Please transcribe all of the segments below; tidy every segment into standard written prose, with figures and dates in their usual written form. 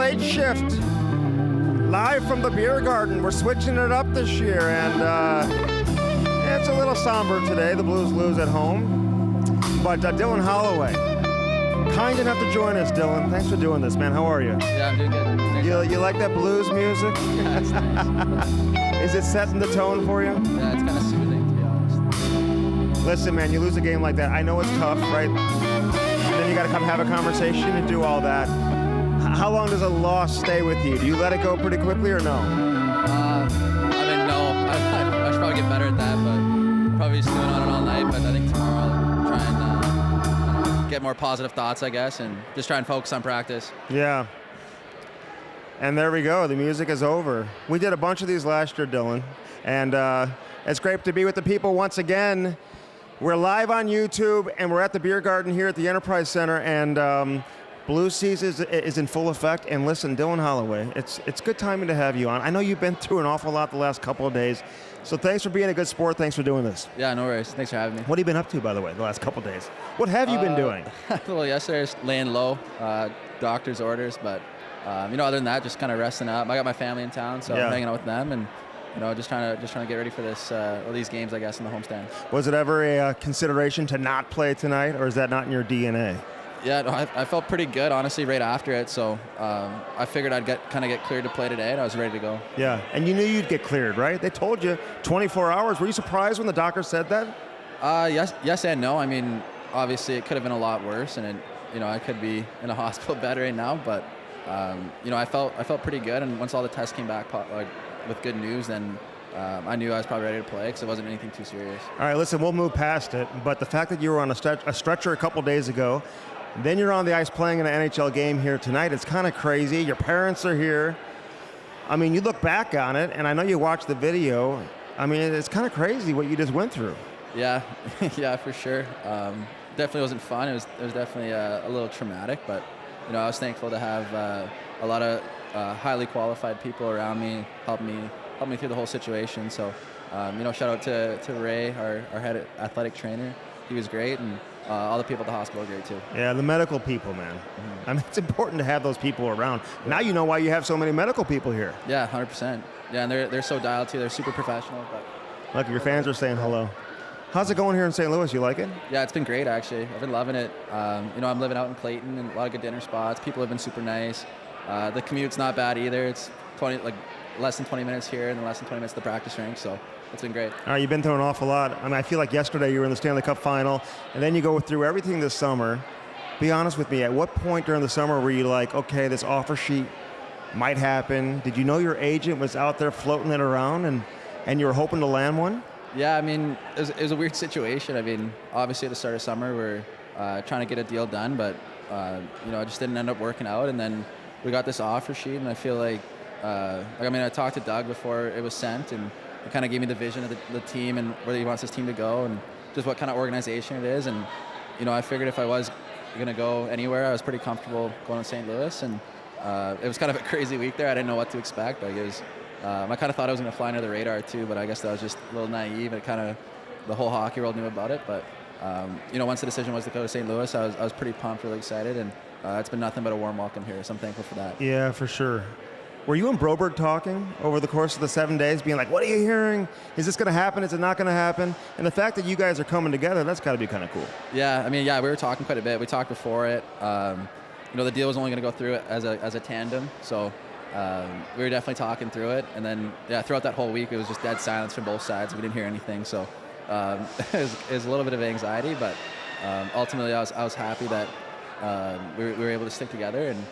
late shift. Live from the beer garden. We're switching it up this year, and it's a little somber today. The Blues lose at home. But Dylan Holloway, kind enough to join us, Dylan. Thanks for doing this, man. How are you? Yeah, I'm doing good. You like that blues music? Yeah, it's nice. Is it setting the tone for you? Yeah, it's kind of soothing, to be honest. Listen, man, you lose a game like that. I know it's tough, right? And then you got to come have a conversation and do all that. How long does a loss stay with you? Do you let it go pretty quickly or no? I mean, no. I should probably get better at that, but probably stewing on it all night. But I think tomorrow I'll try and get more positive thoughts, I guess, and just try and focus on practice. Yeah. And there we go. The music is over. We did a bunch of these last year, Dylan, and it's great to be with the people once again. We're live on YouTube, and we're at the beer garden here at the Enterprise Center, and Blues season is in full effect. And listen, Dylan Holloway, it's good timing to have you on. I know you've been through an awful lot the last couple of days, so thanks for being a good sport. Thanks for doing this. Yeah, no worries. Thanks for having me. What have you been up to, by the way, the last couple of days? What have you been doing? Well, yesterday I was laying low, doctor's orders, but other than that, just kind of resting up. I got my family in town, so I'm hanging out with them, and just trying to get ready for these games, I guess, in the homestand. Was it ever a consideration to not play tonight, or is that not in your DNA? Yeah, no, I felt pretty good, honestly, right after it. So I figured I'd get cleared to play today, and I was ready to go. Yeah, and you knew you'd get cleared, right? They told you 24 hours. Were you surprised when the doctor said that? Yes and no. I mean, obviously, it could have been a lot worse, and I could be in a hospital bed right now. But I felt pretty good, and once all the tests came back with good news, then I knew I was probably ready to play because it wasn't anything too serious. All right, listen, we'll move past it. But the fact that you were on a stretcher a couple days ago, then you're on the ice playing in an NHL game here tonight. It's kind of crazy. Your parents are here. I mean, you look back on it, and I know you watched the video. I mean, it's kind of crazy what you just went through. Yeah, yeah, for sure. Definitely wasn't fun. It was definitely a little traumatic, but I was thankful to have a lot of highly qualified people around me help me through the whole situation. So, shout out to Ray, our head athletic trainer. He was great, and all the people at the hospital are great too. Yeah, the medical people, man. Mm-hmm. I mean, it's important to have those people around. Yeah. Now you know why you have so many medical people here. Yeah, 100%. Yeah, and they're so dialed too. They're super professional. But look, your fans are saying hello. How's it going here in St. Louis? You like it? Yeah, it's been great actually. I've been loving it. I'm living out in Clayton, and a lot of good dinner spots. People have been super nice. The commute's not bad either. It's less than 20 minutes here and less than 20 minutes to the practice rink. So it's been great. All right, you've been through an awful lot. I mean, I feel like yesterday you were in the Stanley Cup final, and then you go through everything this summer. Be honest with me, at what point during the summer were you like, okay, this offer sheet might happen? Did you know your agent was out there floating it around and you were hoping to land one? Yeah, I mean, it was a weird situation. I mean, obviously at the start of summer, we're trying to get a deal done, but, it just didn't end up working out. And then we got this offer sheet, and I feel like I talked to Doug before it was sent, and it kind of gave me the vision of the team and where he wants his team to go and just what kind of organization it is. And, I figured if I was going to go anywhere, I was pretty comfortable going to St. Louis. And it was kind of a crazy week there. I didn't know what to expect. I kind of thought I was going to fly under the radar too, but I guess that was just a little naive. The whole hockey world knew about it. But, once the decision was to go to St. Louis, I was pretty pumped, really excited. And it's been nothing but a warm welcome here, so I'm thankful for that. Yeah, for sure. Were you and Broberg talking over the course of the 7 days, being like, what are you hearing? Is this going to happen? Is it not going to happen? And the fact that you guys are coming together, that's got to be kind of cool. Yeah, we were talking quite a bit. We talked before it. The deal was only going to go through it as a tandem, so we were definitely talking through it. And then, throughout that whole week, it was just dead silence from both sides. We didn't hear anything, so it was a little bit of anxiety, but ultimately I was happy that we were able to stick together, and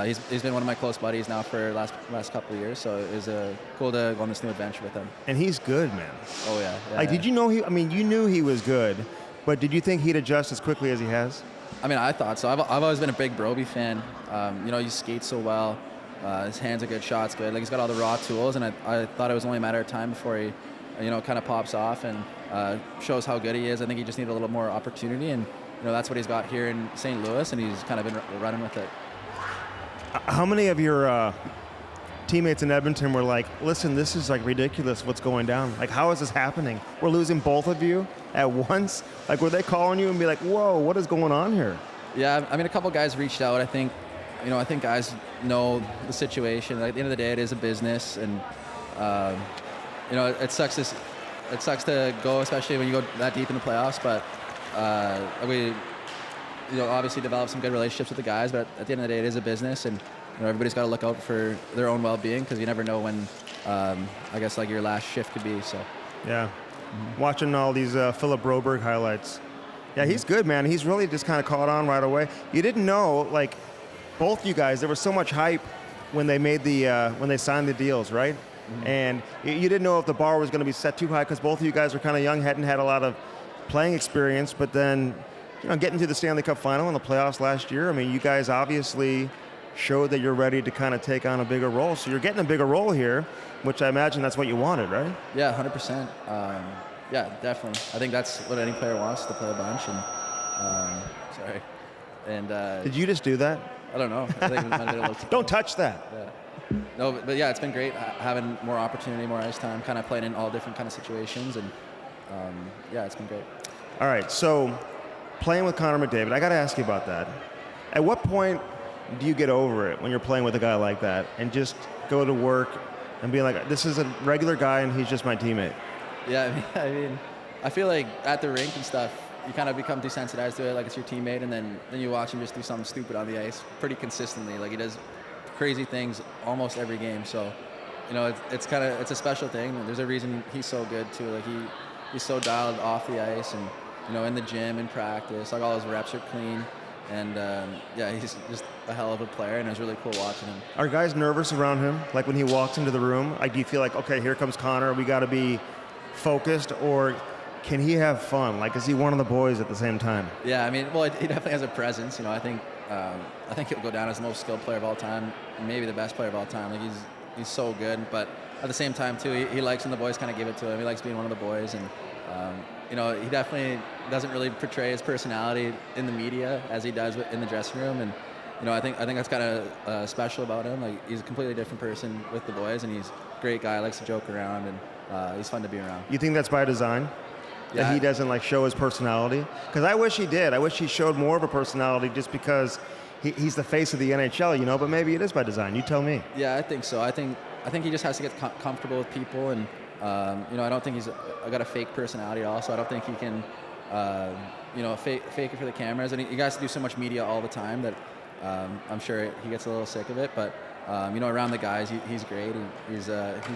he's been one of my close buddies now for the last couple of years, so it was cool to go on this new adventure with him. And he's good, man. Oh, yeah. Did you know you knew he was good, but did you think he'd adjust as quickly as he has? I mean, I thought so. I've always been a big Broby fan. He skates so well. His hands are good, shots good. He's got all the raw tools, and I thought it was only a matter of time before he, kind of pops off and shows how good he is. I think he just needed a little more opportunity, and that's what he's got here in St. Louis, and he's kind of been running with it. How many of your teammates in Edmonton were like, listen, this is ridiculous what's going down? How is this happening? We're losing both of you at once? Were they calling you and be like, whoa, what is going on here? Yeah, a couple guys reached out. I think I think guys know the situation. At the end of the day, it is a business, and it sucks. It sucks to go, especially when you go that deep in the playoffs. But we, obviously develop some good relationships with the guys. But at the end of the day, it is a business, and everybody's got to look out for their own well-being because you never know when, I guess, like your last shift could be. So. Yeah. Mm-hmm. Watching all these Philip Broberg highlights. Yeah, he's good, man. He's really just kind of caught on right away. You didn't know, like, both you guys, there was so much hype when they made when they signed the deals, right? Mm-hmm. And you didn't know if the bar was going to be set too high because both of you guys were kind of young, hadn't had a lot of playing experience, but then, getting to the Stanley Cup final and the playoffs last year, I mean, you guys obviously showed that you're ready to kind of take on a bigger role. So you're getting a bigger role here, which I imagine that's what you wanted, right? Yeah, 100%. Yeah, definitely. I think that's what any player wants, to play a bunch. And sorry. And did you just do that? I don't know. I think it might have been a little Don't touch that. Yeah. No, but yeah, it's been great having more opportunity, more ice time, kind of playing in all different kind of situations, and yeah, it's been great. All right, so playing with Connor McDavid, I got to ask you about that. At what point do you get over it when you're playing with a guy like that and just go to work and be like, this is a regular guy and he's just my teammate? Yeah, I feel like at the rink and stuff, you kind of become desensitized to it, like it's your teammate, and then you watch him just do something stupid on the ice pretty consistently. Like he does crazy things almost every game. So, it's a special thing. There's a reason he's so good too. Like he's so dialed off the ice, and in the gym and practice, like all his reps are clean. And yeah, he's just a hell of a player, and it was really cool watching him. Are guys nervous around him? Like when he walks into the room, like do you feel like, okay, here comes Connor, we got to be focused, or can he have fun? Like, is he one of the boys at the same time? Yeah, he definitely has a presence. I think he'll go down as the most skilled player of all time, maybe the best player of all time. Like he's so good, but at the same time too, he likes when the boys kind of give it to him. He likes being one of the boys, and he definitely doesn't really portray his personality in the media as he does in the dressing room. And I think that's kind of special about him. Like he's a completely different person with the boys, and he's a great guy. Likes to joke around, and he's fun to be around. You think that's by design? Yeah. That he doesn't like show his personality? Because I wish he did. I wish he showed more of a personality just because he's the face of the NHL, but maybe it is by design. You tell me. Yeah, I think so. I think he just has to get comfortable with people, and I don't think he's got a fake personality at all. So I don't think he can, fake it for the cameras. And he has to do so much media all the time that I'm sure he gets a little sick of it. But around the guys, he's great. He's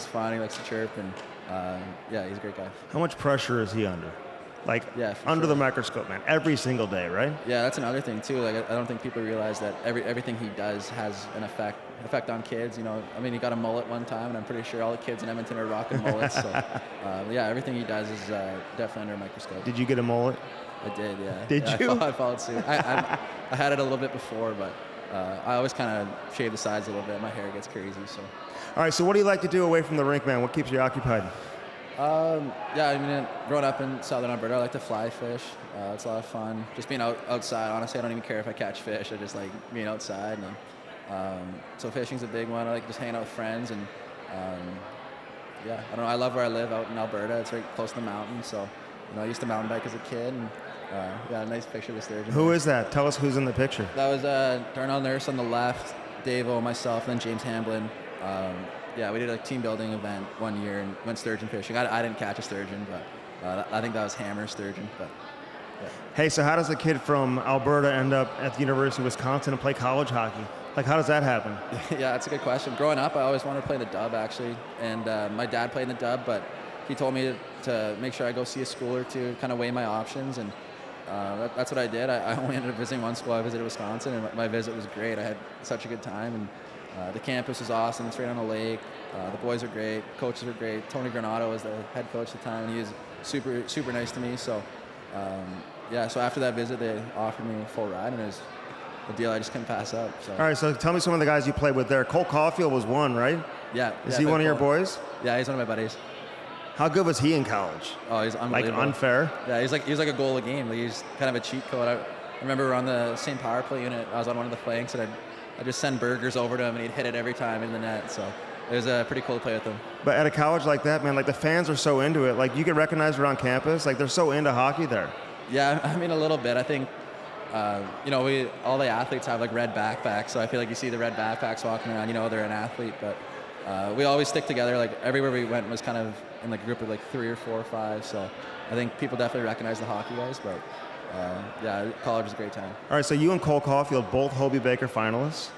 fun. He likes to chirp, and yeah, he's a great guy. How much pressure is he under? Like, yeah, under sure. the microscope, man, every single day, right? Yeah, that's another thing too. Like, I don't think people realize that everything he does has an effect on kids. He got a mullet one time, and I'm pretty sure all the kids in Edmonton are rocking mullets. So, yeah, everything he does is definitely under a microscope. Did you get a mullet? I did, yeah. Did you? I followed suit. I had it a little bit before, but I always kind of shave the sides a little bit. My hair gets crazy, so. All right, so what do you like to do away from the rink, man? What keeps you occupied? Yeah, growing up in southern Alberta, I like to fly fish. It's a lot of fun. Just being outside, honestly, I don't even care if I catch fish. I just like being outside. And so fishing's a big one. I like just hanging out with friends. And yeah, I don't know. I love where I live out in Alberta. It's very close to the mountains. So, I used to mountain bike as a kid. And yeah, a nice picture of the sturgeon. Who is that? Tell us who's in the picture. That was Darnell Nurse on the left, Dave-O, myself, and then James Hamblin. Yeah, we did a team building event one year and went sturgeon fishing. I didn't catch a sturgeon, but I think that was hammer sturgeon. But yeah. Hey, so how does a kid from Alberta end up at the University of Wisconsin and play college hockey? Like, how does that happen? Yeah, that's a good question. Growing up, I always wanted to play in the dub, actually. And my dad played in the dub, but he told me to make sure I go see a school or two, kind of weigh my options. And that's what I did. I only ended up visiting one school. I visited Wisconsin, and my visit was great. I had such a good time. And the campus was awesome. It's right on the lake. The boys are great. Coaches are great. Tony Granato was the head coach at the time, and he was super, super nice to me. So, yeah, so after that visit, they offered me a full ride, and it was a deal I just couldn't pass up. So. All right, so tell me some of the guys you played with there. Cole Caulfield was one, right? Yeah. Is he one of your boys? Yeah, he's one of my buddies. How good was he in college? Oh, he's unbelievable. Like unfair? Yeah, he was like a goal a game. Like, he's kind of a cheat code. I remember we were on the same power play unit. I was on one of the flanks, and I'd just send burgers over to him, and he'd hit it every time in the net. So it was pretty cool to play with him. But at a college like that, man, like the fans are so into it. Like you get recognized around campus. Like they're so into hockey there. Yeah, a little bit. I think all the athletes have like red backpacks, so I feel like you see the red backpacks walking around, they're an athlete, but we always stick together. Like everywhere we went was kind of in like a group of like 3 or 4 or 5, so I think people definitely recognize the hockey guys, but college was a great time. All right, so you and Cole Caulfield, both Hobie Baker finalists.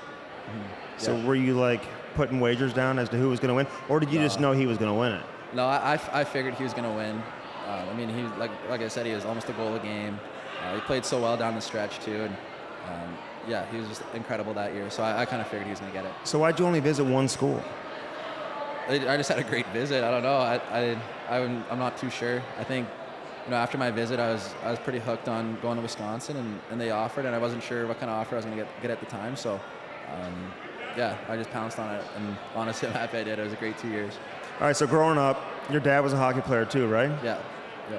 So were you like putting wagers down as to who was going to win, or did you just know he was going to win it? No, I figured he was going to win. I mean, he like I said, he was almost a goal a game. He played so well down the stretch too, and he was just incredible that year. So I kind of figured he was going to get it. So why'd you only visit one school? I just had a great visit. I don't know. I'm not too sure. I think after my visit, I was pretty hooked on going to Wisconsin, and they offered, and I wasn't sure what kind of offer I was going to get at the time. So I just pounced on it, and honestly, I'm happy I did. It was a great 2 years. All right, so growing up, your dad was a hockey player too, right? Yeah.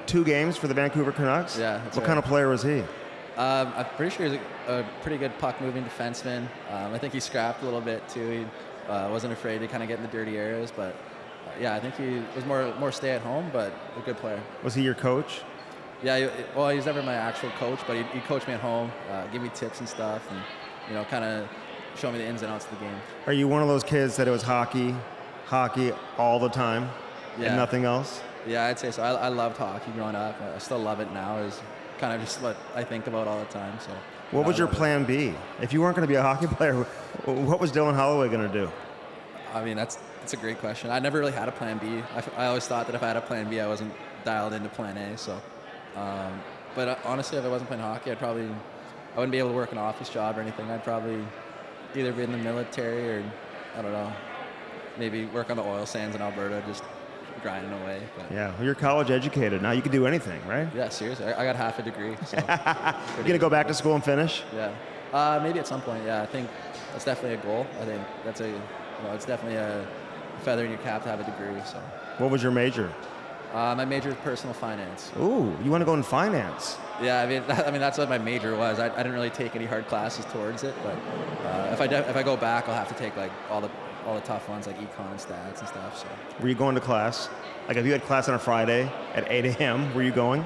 2 games for the Vancouver Canucks? Yeah. What kind of player was he? I'm pretty sure he's a pretty good puck-moving defenseman. I think he scrapped a little bit too. He wasn't afraid to kind of get in the dirty areas, but I think he was more stay-at-home, but a good player. Was he your coach? Yeah, he's never my actual coach, but he coached me at home, give me tips and stuff, and kind of show me the ins and outs of the game. Are you one of those kids that it was hockey all the time, and nothing else? Yeah, I'd say so. I loved hockey growing up. I still love it now. It's kind of just what I think about all the time. So. What was your plan B? If you weren't going to be a hockey player, what was Dylan Holloway going to do? I mean, that's a great question. I never really had a plan B. I always thought that if I had a plan B, I wasn't dialed into plan A. So, but honestly, if I wasn't playing hockey, I wouldn't be able to work an office job or anything. I'd probably either be in the military or, I don't know, maybe work on the oil sands in Alberta, just grinding away. But. Yeah, well, you're college educated. Now you can do anything, right? Yeah, seriously. I got half a degree. So you're going to go back to school and finish? Yeah. Maybe at some point, yeah. I think that's definitely a goal. I think that's it's definitely a feather in your cap to have a degree. So. What was your major? My major is personal finance. Ooh, you want to go in finance? Yeah, I mean that's what my major was. I didn't really take any hard classes towards it, but if I go back, I'll have to take like all the tough ones like econ and stats and stuff. So. Were you going to class? Like if you had class on a Friday at 8 a.m., were you going?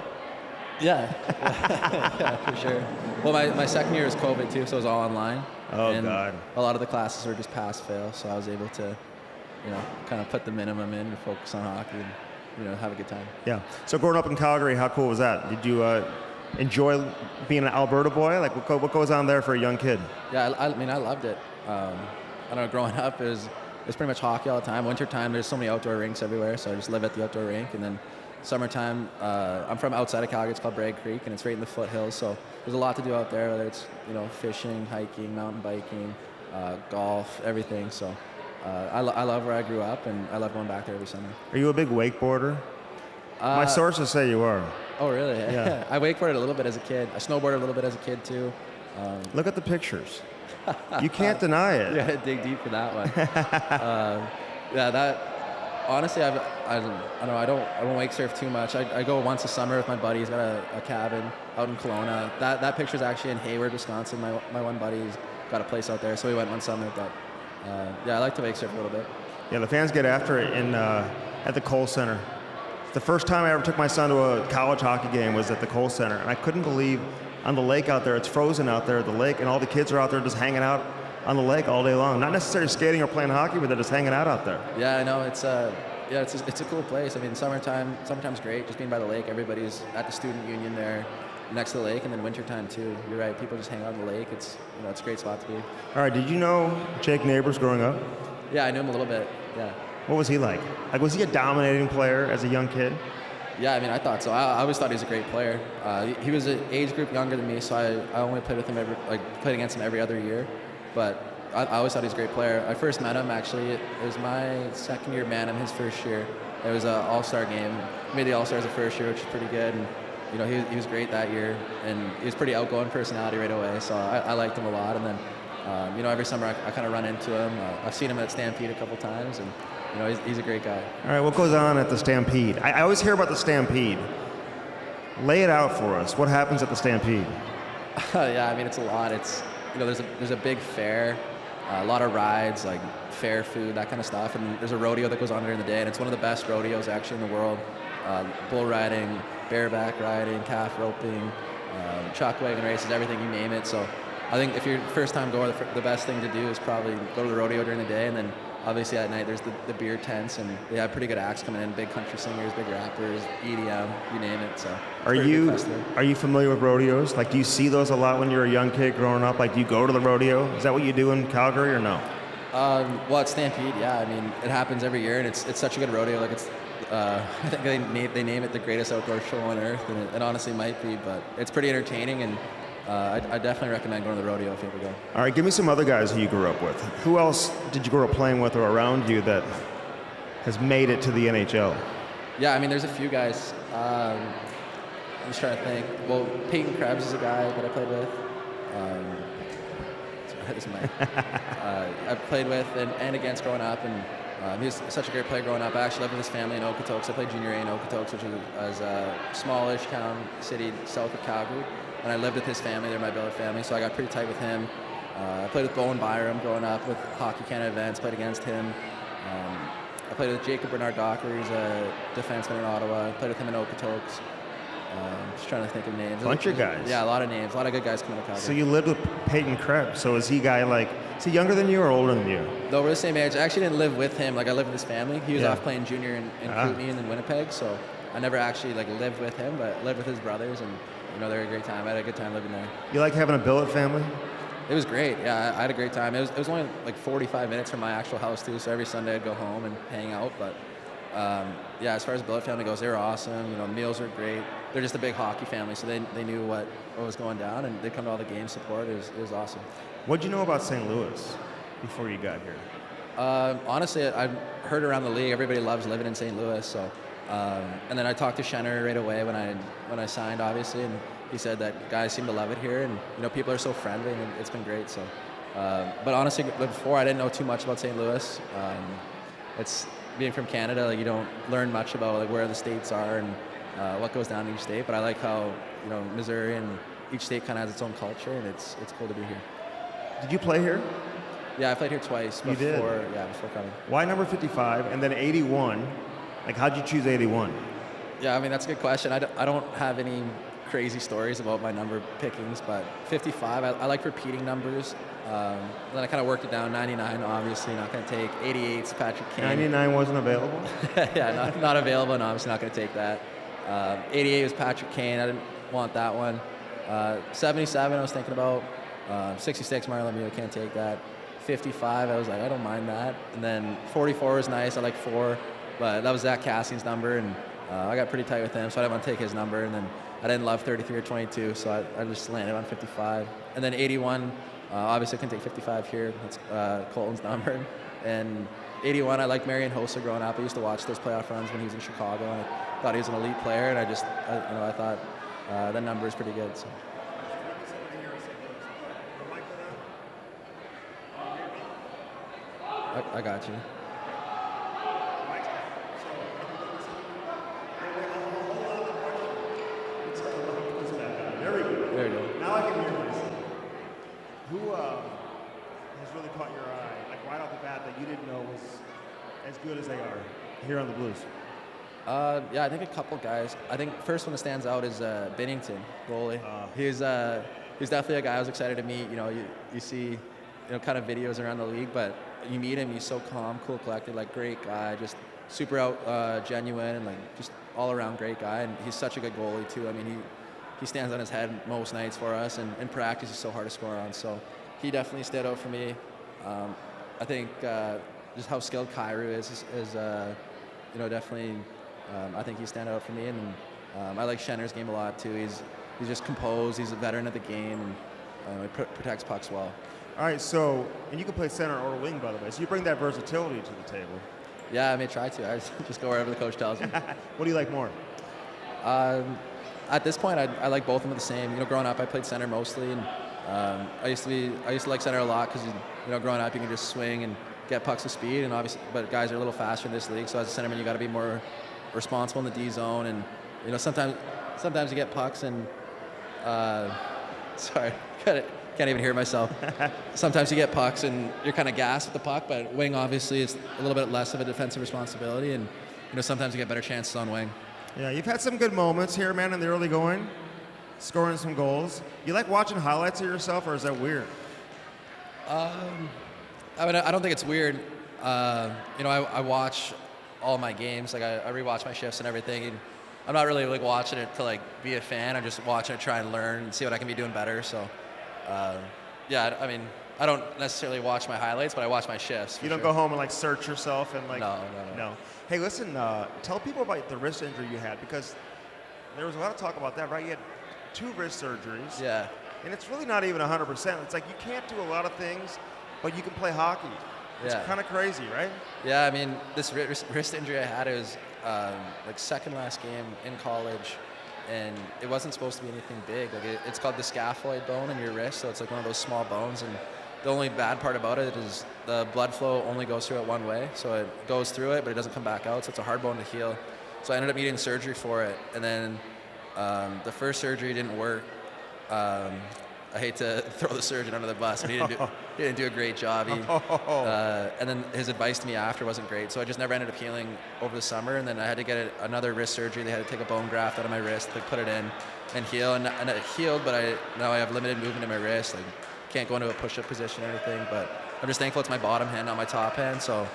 Yeah, yeah, for sure. Well, my second year was COVID too, so it was all online. Oh, and God. A lot of the classes were just pass-fail, so I was able to, kind of put the minimum in to focus on hockey and, have a good time. Yeah. So growing up in Calgary, how cool was that? Did you enjoy being an Alberta boy? Like what goes on there for a young kid? Yeah, I mean, I loved it. I don't know, growing up, it was pretty much hockey all the time. Wintertime, there's so many outdoor rinks everywhere, so I just live at the outdoor rink. And then summertime, I'm from outside of Calgary. It's called Bragg Creek, and it's right in the foothills. So there's a lot to do out there, whether it's fishing, hiking, mountain biking, golf, everything. So I love where I grew up, and I love going back there every summer. Are you a big wakeboarder? My sources say you are. Oh, really? Yeah. I wakeboarded a little bit as a kid. I snowboarded a little bit as a kid too. Look at the pictures. You can't deny it. You gotta dig deep for that one. Honestly, I don't know. I don't wake surf too much. I go once a summer with my buddy. He's got a cabin out in Kelowna. That picture's actually in Hayward, Wisconsin. My one buddy's got a place out there, so we went one summer. But I like to wake surf a little bit. Yeah, the fans get after it at the Kohl Center. The first time I ever took my son to a college hockey game was at the Kohl Center, and I couldn't believe on the lake out there, it's frozen out there at the lake, and all the kids are out there just hanging out on the lake all day long. Not necessarily skating or playing hockey, but they're just hanging out there. Yeah, I know. It's a cool place. I mean, summertime's great, just being by the lake. Everybody's at the student union there next to the lake, and then wintertime too. You're right, people just hang out on the lake. It's a great spot to be. All right, did you know Jake Neighbors growing up? Yeah, I knew him a little bit, yeah. What was he like? Like, was he a dominating player as a young kid? Yeah, I mean, I thought so. I always thought he was a great player. He was an age group younger than me, so I only played with him played against him every other year. But I always thought he was a great player. I first met him, actually, it was my second year met him, his first year. It was an all-star game. Made the all-stars the first year, which is pretty good. And, he was great that year. And he was pretty outgoing personality right away, so I liked him a lot. And then, every summer I kind of run into him. I've seen him at Stampede a couple times, and he's a great guy. All right, what goes on at the Stampede? I always hear about the Stampede. Lay it out for us. What happens at the Stampede? Yeah, I mean, it's a lot. It's there's a big fair, a lot of rides, like fair food, that kind of stuff. And there's a rodeo that goes on during the day, and it's one of the best rodeos actually in the world. Bull riding, bareback riding, calf roping, chalk wagon races, everything, you name it. So I think if you're first time goer, the best thing to do is probably go to the rodeo during the day, and then obviously at night there's the beer tents, and they have pretty good acts coming in, big country singers, big rappers, EDM, you name it. So are you familiar with rodeos? Like, do you see those a lot when you're a young kid growing up? Like, do you go to the rodeo? Is that what you do in Calgary or no? Well, at Stampede, yeah. I mean, it happens every year, and it's such a good rodeo. Like, it's I think they name it the greatest outdoor show on earth, and it honestly might be, but it's pretty entertaining, and I definitely recommend going to the rodeo if you ever go. All right, give me some other guys who you grew up with. Who else did you grow up playing with or around you that has made it to the NHL? Yeah, I mean, there's a few guys. I'm just trying to think. Well, Peyton Krebs is a guy that I played with. This is my, I played with and against growing up, and he was such a great player growing up. I actually lived with his family in Okotoks. I played junior A in Okotoks, which is a smallish town, city south of Calgary. And I lived with his family. They're my billet family, so I got pretty tight with him. I played with Bowen Byram growing up with Hockey Canada events, played against him. I played with Jacob Bernard-Docker, he's a defenseman in Ottawa. I played with him in Okotoks. Just trying to think of names. Bunch of guys. Yeah, a lot of names. A lot of good guys coming to Calgary. So you lived with Peyton Krebs. So is he younger than you or older than you? No, we're the same age. I actually didn't live with him. Like, I lived with his family. He was off playing junior in Kootenay and in Winnipeg, so I never actually lived with him, but lived with his brothers, and they were a great time. I had a good time living there. You like having a billet family? It was great. Yeah, I had a great time. It was only like 45 minutes from my actual house too, so every Sunday I'd go home and hang out. But yeah, as far as billet family goes, they were awesome. Meals were great. They're just a big hockey family, so they knew what was going down, and they'd come to all the game support. It was awesome. What'd you know about St. Louis before you got here? Honestly, I've heard around the league everybody loves living in St. Louis. So, and then I talked to Schenner right away when I signed, obviously, and he said that guys seem to love it here, and people are so friendly, and it's been great. So, but honestly, before I didn't know too much about St. Louis. It's being from Canada, you don't learn much about where the states are and what goes down in each state. But I like how Missouri and each state kind of has its own culture, and it's cool to be here. Did you play here? Yeah, I played here twice before. You did? Yeah, before coming. Why number 55 and then 81? Like, how'd you choose 81? Yeah, I mean, that's a good question. I don't have any crazy stories about my number pickings, but 55, I like repeating numbers. Then I kind of worked it down. 99, obviously not going to take. 88's Patrick Kane. 99 wasn't available? Yeah, not available, and obviously not going to take that. 88 was Patrick Kane. I didn't want that one. 77 I was thinking about. 66 Mario Lemieux, can't take that. 55 I was like, I don't mind that. And then 44 was nice. I like 4, but that was Zach Cassian's number, and I got pretty tight with him, so I didn't want to take his number. And then I didn't love 33 or 22, so I just landed on 55. And then 81, obviously I couldn't take 55 here. That's Colton's number. And 81, I liked Marian Hossa growing up. I used to watch those playoff runs when he was in Chicago, and I thought he was an elite player, and I thought that number is pretty good. So. I got you. There we go. Now I can hear myself. Who has really caught your eye, like right off the bat, that you didn't know was as good as they are here on the Blues? Yeah, I think a couple guys. I think first one that stands out is Binnington, goalie. He's definitely a guy I was excited to meet. You see, kind of videos around the league, but you meet him, he's so calm, cool, collected, great guy, just super genuine, and just all around great guy. And he's such a good goalie too. I mean, he stands on his head most nights for us, and in practice he's so hard to score on. So he definitely stood out for me. I think just how skilled Kyrou is definitely. I think he's stand out for me, and I like Schenner's game a lot too. He's just composed. He's a veteran of the game, and he protects pucks well. All right, so, and you can play center or wing, by the way, so you bring that versatility to the table. Yeah, I may try to. I just go wherever the coach tells me. What do you like more? At this point, I like both of them the same. Growing up, I played center mostly, and I used to like center a lot because growing up you can just swing and get pucks with speed, and obviously, but guys are a little faster in this league. So as a centerman, you got to be more responsible in the D zone, and sometimes you get pucks and sorry, can't even hear myself. Sometimes you get pucks and you're kind of gassed with the puck, but wing obviously is a little bit less of a defensive responsibility, and sometimes you get better chances on wing. Yeah, you've had some good moments here, man, in the early going. scoring some goals. You like watching highlights of yourself, or is that weird? I mean, I don't think it's weird. You know, I watch all my games. Like I rewatch my shifts and everything. And I'm not really like watching it to like be a fan. I'm just watching it, try and learn and see what I can be doing better. So, yeah. I mean, I don't necessarily watch my highlights, but I watch my shifts. You don't go home and like search yourself and like. No. Hey, listen. Tell people about the wrist injury you had, because there was a lot of talk about that, right? You had 2 wrist surgeries. Yeah. And it's really not even 100%. It's like you can't do a lot of things, but you can play hockey. It's kind of crazy, right? Yeah, I mean, this wrist injury I had, it was like second last game in college, and it wasn't supposed to be anything big. Like it's called the scaphoid bone in your wrist, so it's like one of those small bones. And the only bad part about it is the blood flow only goes through it one way, so it goes through it, but it doesn't come back out. So it's a hard bone to heal. So I ended up needing surgery for it, and then the first surgery didn't work. I hate to throw the surgeon under the bus, but he didn't do a great job. And then his advice to me after wasn't great, so I just never ended up healing over the summer. And then I had to get another wrist surgery. They had to take a bone graft out of my wrist, like put it in and heal. And it healed, but now I have limited movement in my wrist. Like can't go into a push-up position or anything. But I'm just thankful it's my bottom hand, not my top hand. So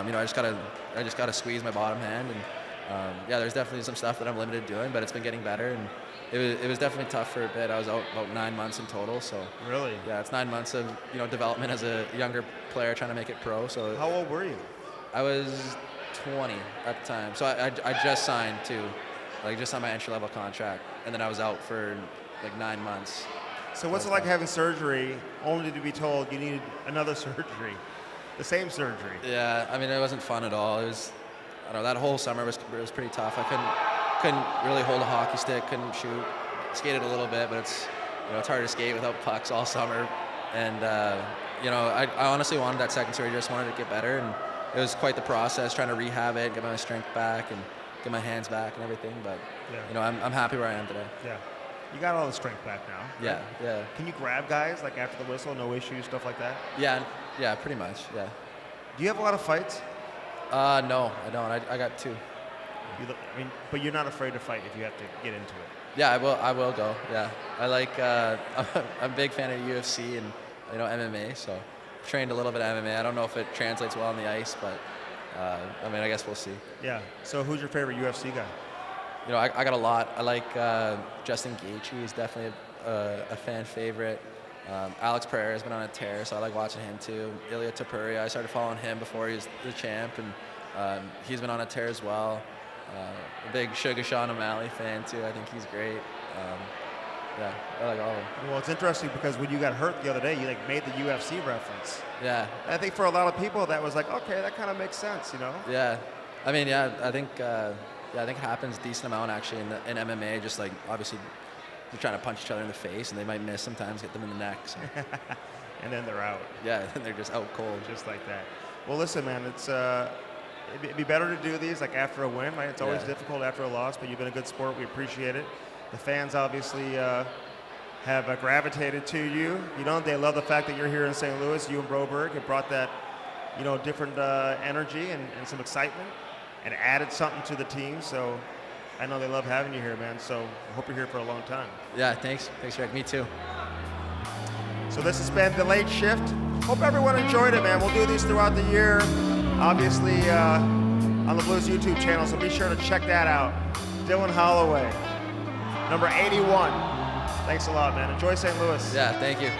you know, I just gotta squeeze my bottom hand. And yeah, there's definitely some stuff that I'm limited doing, but it's been getting better. And it was definitely tough for a bit. I was out about 9 months in total. So really, yeah, it's 9 months of development as a younger player trying to make it pro. So how old were you? I was 20 at the time. So I just signed just on my entry level contract, and then I was out for like 9 months. So what's it like having surgery only to be told you needed another surgery, the same surgery? Yeah, I mean, it wasn't fun at all. It was, I don't know, that whole summer was pretty tough. I couldn't really hold a hockey stick, couldn't shoot, skated a little bit, but it's hard to skate without pucks all summer. And I honestly wanted that second surgery, just wanted to get better, and it was quite the process trying to rehab it, get my strength back, and get my hands back and everything. But I'm happy where I am today. Yeah, you got all the strength back now. Right? Yeah. Can you grab guys like after the whistle, no issues, stuff like that? Yeah, pretty much. Yeah. Do you have a lot of fights? No, I don't. I got 2. But you're not afraid to fight if you have to get into it. Yeah, I will go. Yeah, I like. I'm a big fan of UFC and MMA. So trained a little bit of MMA. I don't know if it translates well on the ice, but I mean, I guess we'll see. Yeah. So who's your favorite UFC guy? I got a lot. I like Justin Gaethje. He's definitely a fan favorite. Alex Pereira has been on a tear, so I like watching him too. Ilya Topuria, I started following him before he was the champ, and he's been on a tear as well. A big Sugar Sean O'Malley fan too. I think he's great. Yeah, I like all of them. Well, it's interesting because when you got hurt the other day, you like made the UFC reference. Yeah. I think for a lot of people that was like, okay, that kind of makes sense, Yeah. I mean, I think it happens a decent amount actually in MMA. Just like obviously they're trying to punch each other in the face, and they might miss sometimes, hit them in the neck. So. And then they're out. Yeah, and they're just out cold. Just like that. Well, listen, man, it'd be better to do these like after a win, right? It's always difficult after a loss, but you've been a good sport. We appreciate it. The fans obviously have gravitated to you. They love the fact that you're here in St. Louis. You and Broberg have brought that, different energy and some excitement, and added something to the team. So I know they love having you here, man. So I hope you're here for a long time. Yeah, thanks, Rick. Me too. So this has been The Late Shift. Hope everyone enjoyed it, man. We'll do these throughout the year, obviously on the Blues YouTube channel, so be sure to check that out. Dylan Holloway, number 81. Thanks a lot, man. Enjoy St. Louis. Yeah, thank you.